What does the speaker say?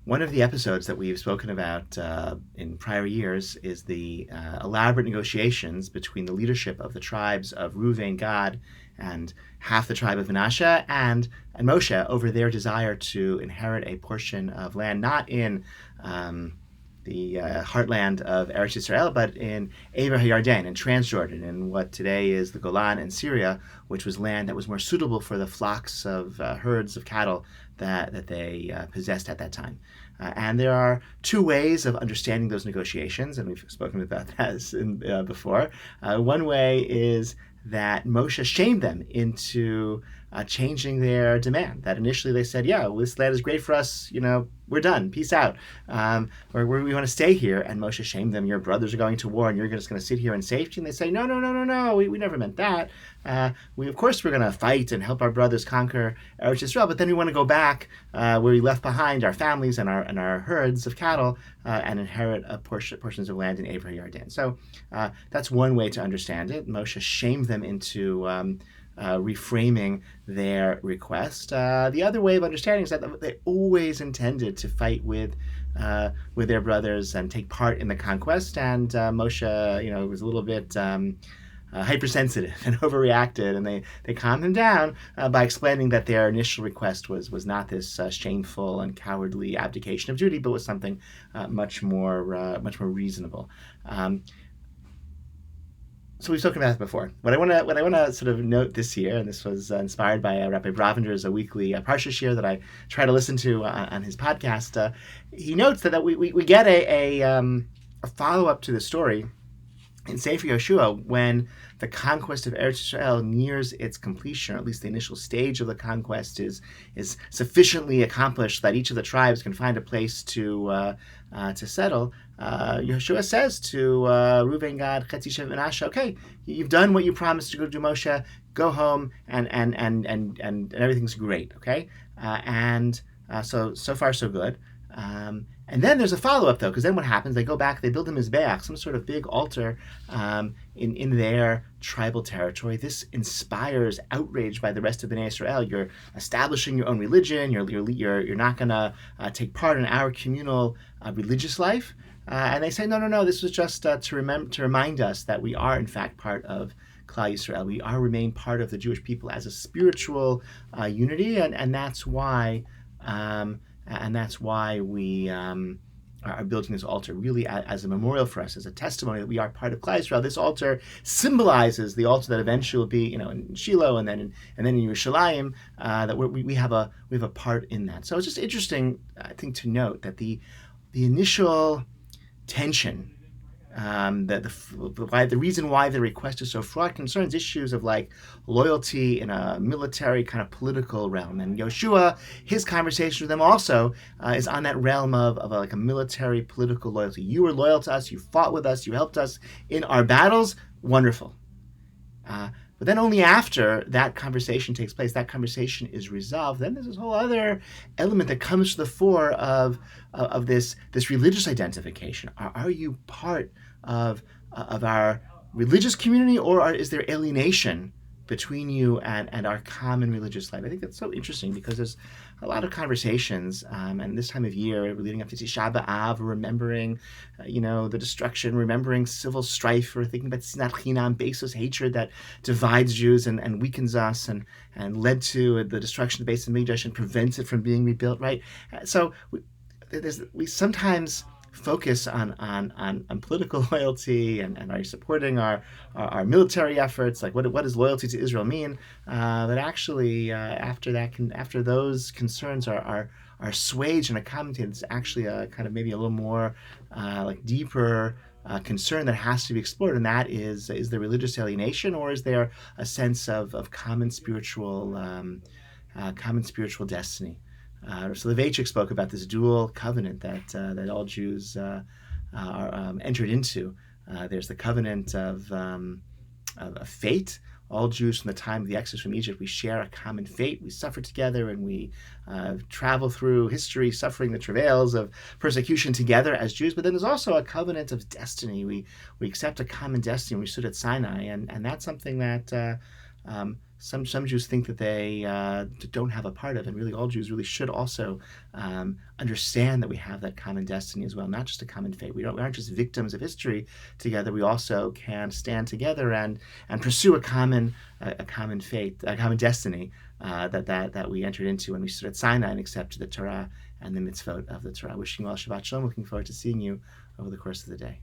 One of the episodes that we've spoken about in prior years is the elaborate negotiations between the leadership of the tribes of Reuven, Gad, and half the tribe of Manasseh and Moshe over their desire to inherit a portion of land, not in the heartland of Eretz Yisrael, but in Ever HaYarden, in Transjordan, in what today is the Golan and Syria, which was land that was more suitable for the flocks of herds of cattle that they possessed at that time. And there are two ways of understanding those negotiations, and we've spoken about that before. One way is that Moshe shamed them into changing their demand. That initially they said, yeah, well, this land is great for us, we're done, peace out. Or we want to stay here. And Moshe shamed them, your brothers are going to war and you're just going to sit here in safety. And they say, no, we never meant that. Of course we're going to fight and help our brothers conquer Eretz Yisrael, but then we want to go back where we left behind our families and our herds of cattle and inherit portions of land in Ever HaYarden. So that's one way to understand it. Moshe shamed them into reframing their request. The other way of understanding is that they always intended to fight with their brothers and take part in the conquest. And Moshe, was a little bit hypersensitive and overreacted, and they calmed him down by explaining that their initial request was not this shameful and cowardly abdication of duty, but was something much more reasonable. So we've spoken about it before. What I want to sort of note this year, and this was inspired by Rabbi Bravender's a weekly parsha shir that I try to listen to on his podcast. He notes that we get a follow up to the story in Sefer Yoshua when the conquest of Eretz Yisrael nears its completion, or at least the initial stage of the conquest is sufficiently accomplished that each of the tribes can find a place to settle. Yoshua says to Reuven, Gad, Chetzi, Shevet, Menashe, okay, you've done what you promised to go do, Moshe. Go home and everything's great. Okay, so far so good. And then there's a follow-up, though, because then what happens, they go back, they build a mizbeach, some sort of big altar in their tribal territory. This inspires outrage by the rest of Bnei Israel. You're establishing your own religion. You're not going to take part in our communal religious life. And they say, no, this was just to remind us that we are, in fact, part of Klal Yisrael. We remain part of the Jewish people as a spiritual unity, and that's why... And that's why we are building this altar, really as a memorial for us, as a testimony that we are part of Klal Yisrael. This altar symbolizes the altar that eventually will be, in Shiloh and then in Yerushalayim. That we have a part in that. So it's just interesting, I think, to note that the initial tension. The reason why the request is so fraught concerns issues of like loyalty in a military kind of political realm, and Yoshua, his conversation with them also is on that realm of a military political loyalty. You were loyal to us, you fought with us, you helped us in our battles, wonderful. But then only after that conversation takes place, that conversation is resolved, then there's this whole other element that comes to the fore of this religious identification. Are you part of our religious community, or is there alienation between you and our common religious life? I think that's so interesting because there's a lot of conversations, and this time of year, leading up to Tisha B'Av, remembering, the destruction, remembering civil strife, or thinking about Sinat Chinam, baseless hatred that divides Jews and weakens us, and led to the destruction of the Beis Hamikdash and prevents it from being rebuilt. Right? So we sometimes focus on political loyalty and are you supporting our military efforts, like what does loyalty to Israel mean, but actually after those concerns are assuaged and accommodated, it's actually a kind of maybe a little more deeper concern that has to be explored, and that is there religious alienation, or is there a sense of common spiritual destiny? So the Vaychik spoke about this dual covenant that all Jews are entered into. There's the covenant of fate. All Jews from the time of the exodus from Egypt, we share a common fate. We suffer together, and we travel through history, suffering the travails of persecution together as Jews. But then there's also a covenant of destiny. We accept a common destiny. We stood at Sinai, and that's something that some Jews think that they don't have a part of, and really all Jews really should also understand that we have that common destiny as well, not just a common fate. We aren't just victims of history together. We also can stand together and pursue a common fate, a common destiny that we entered into when we stood at Sinai and accepted the Torah and the mitzvot of the Torah. Wishing you all Shabbat Shalom. Looking forward to seeing you over the course of the day.